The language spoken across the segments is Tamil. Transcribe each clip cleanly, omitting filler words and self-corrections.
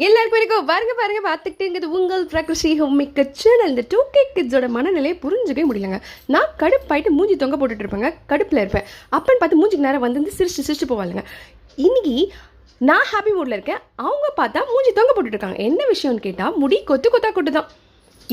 எல்லாருக்கும் வரைக்கும் பாருங்க பார்த்துக்கிட்டேங்கிறது உங்கள் பிரகிருஷி ஹோமிக்க சேனல். இந்த 2K கிட்ஸோட மனநிலையை புரிஞ்சுக்கவே முடியலங்க. நான் கடுப்பாயிட்டு மூஞ்சி தொங்க போட்டுட்டு இருப்பேங்க, கடுப்பில் இருப்பேன். அப்பன்னு பார்த்து மூஞ்சிக்கு நேரம் வந்து சிரிச்சு போவாளுங்க. இன்னைக்கு நான் ஹாப்பி மூடில் இருக்கேன், அவங்க பார்த்தா மூஞ்சி தொங்க போட்டுட்டு இருக்காங்க. என்ன விஷயம்னு கேட்டால் முடி கொத்து தான்.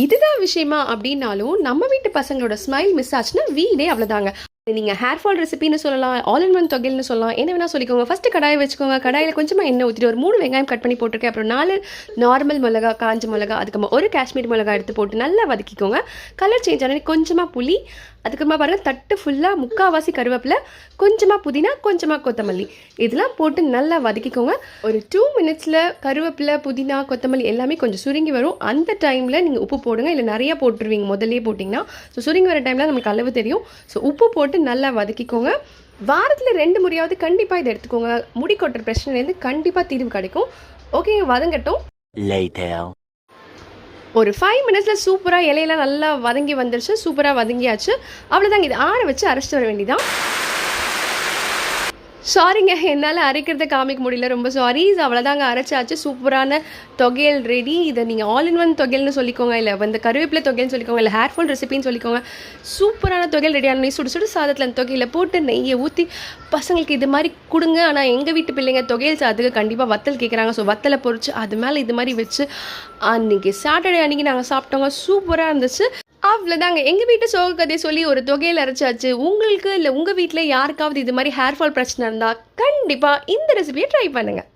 இதுதான் விஷயமா அப்படின்னாலும் நம்ம வீட்டு பசங்களோட ஸ்மைல் மிஸ் ஆச்சுன்னா வீடே அவ்வளோதாங்க. நீங்கள் ஹேர் ஃபால் ரெசிபின்னு சொல்லலாம், ஆல் இன் ஒன் தொகைல்னு சொல்லலாம், என்ன வேணால் சொல்லிக்கோங்க. ஃபஸ்ட்டு கடாயை வச்சுக்கோங்க. கடாயில் கொஞ்சமாக எண்ணெய் ஊற்றிட்டு ஒரு 3 வெங்காயம் கட் பண்ணி போட்டிருக்கேன். அப்புறம் 4 நார்மல் மிளகா, காஞ்ச மிளகா, அதுக்கப்புறமா ஒரு காஷ்மீர் மிளகா எடுத்து போட்டு நல்லா வதக்கிக்கோங்க. கலர் சேஞ்ச் ஆனால் கொஞ்சமாக புளி, அதுக்கப்புறமா பாருங்கள் தட்டு ஃபுல்லாக முக்கால்வாசி கருவேப்பிலை, கொஞ்சமாக புதினா, கொஞ்சமாக கொத்தமல்லி, இதெல்லாம் போட்டு நல்லா வதக்கிக்கோங்க. ஒரு 2 மினிட்ஸில் கருவேப்பிலை, புதினா, கொத்தமல்லி எல்லாமே கொஞ்சம் சுருங்கி வரும். அந்த டைமில் நீங்கள் உப்பு போடுங்க. இல்லை நிறையா போட்டுருவீங்க முதல்லே போட்டிங்கன்னா. ஸோ சுருங்கி வர டைமில் நமக்கு அளவு தெரியும். ஸோ உப்பு போட்டு நல்லா வதக்கிக்கோங்க. வாரத்தில் 2 முறையாவது கண்டிப்பாக இதை எடுத்துக்கோங்க. முடி கொட்டுற பிரச்சனைலேருந்து கண்டிப்பாக தீர்வு கிடைக்கும். ஓகே, வதங்கட்டும். ஒரு 5 மினிட்ஸில் சூப்பராக இலையெல்லாம் நல்லா வதங்கி வந்துருச்சு. சூப்பராக வதங்கியாச்சு. அவ்வளோதாங்க. இது ஆற வச்சு அரைச்சிட்டு வர வேண்டியதான். சாரிங்க, என்னால் அரைக்கிறத காமிக்க முடியல, ரொம்ப சாரி. அவ்வளோதாங்க, அரைச்சாச்சு. சூப்பரான தொகையல் ரெடி. இதை நீங்கள் ஆல் இன் ஒன் தொகையல்னு சொல்லிக்கோங்க, இல்லை வந்து கருவேப்பிலை தொகையல்னு சொல்லிக்கோங்க, இல்லை ஹேர் ஃபால் ரெசிபின்னு சொல்லிக்கோங்க. சூப்பரான தொகையல் ரெடியான சுடு சாதத்தில் அந்த தொகையில் போட்டு நெய்யை ஊற்றி பசங்களுக்கு இது மாதிரி கொடுங்க. ஆனால் எங்கள் வீட்டு பிள்ளைங்க தொகையல் சாதத்துக்கு கண்டிப்பாக வத்தல் கேட்குறாங்க. ஸோ வத்தலை பொறிச்சு அது மேலே இது மாதிரி வச்சு அன்றைக்கி சாட்டர்டே அன்றைக்கி நாங்கள் சாப்பிட்டோங்க. சூப்பராக இருந்துச்சு. அவ்வளோதாங்க, எங்கள் வீட்டு சோக கதையை சொல்லி ஒரு தொகையில் அரைச்சாச்சு. உங்களுக்கு இல்லை உங்கள் வீட்டில் யாருக்காவது இது மாதிரி ஹேர் ஃபால் பிரச்சனை இருந்தால் கண்டிப்பாக இந்த ரெசிபியை ட்ரை பண்ணுங்கள்.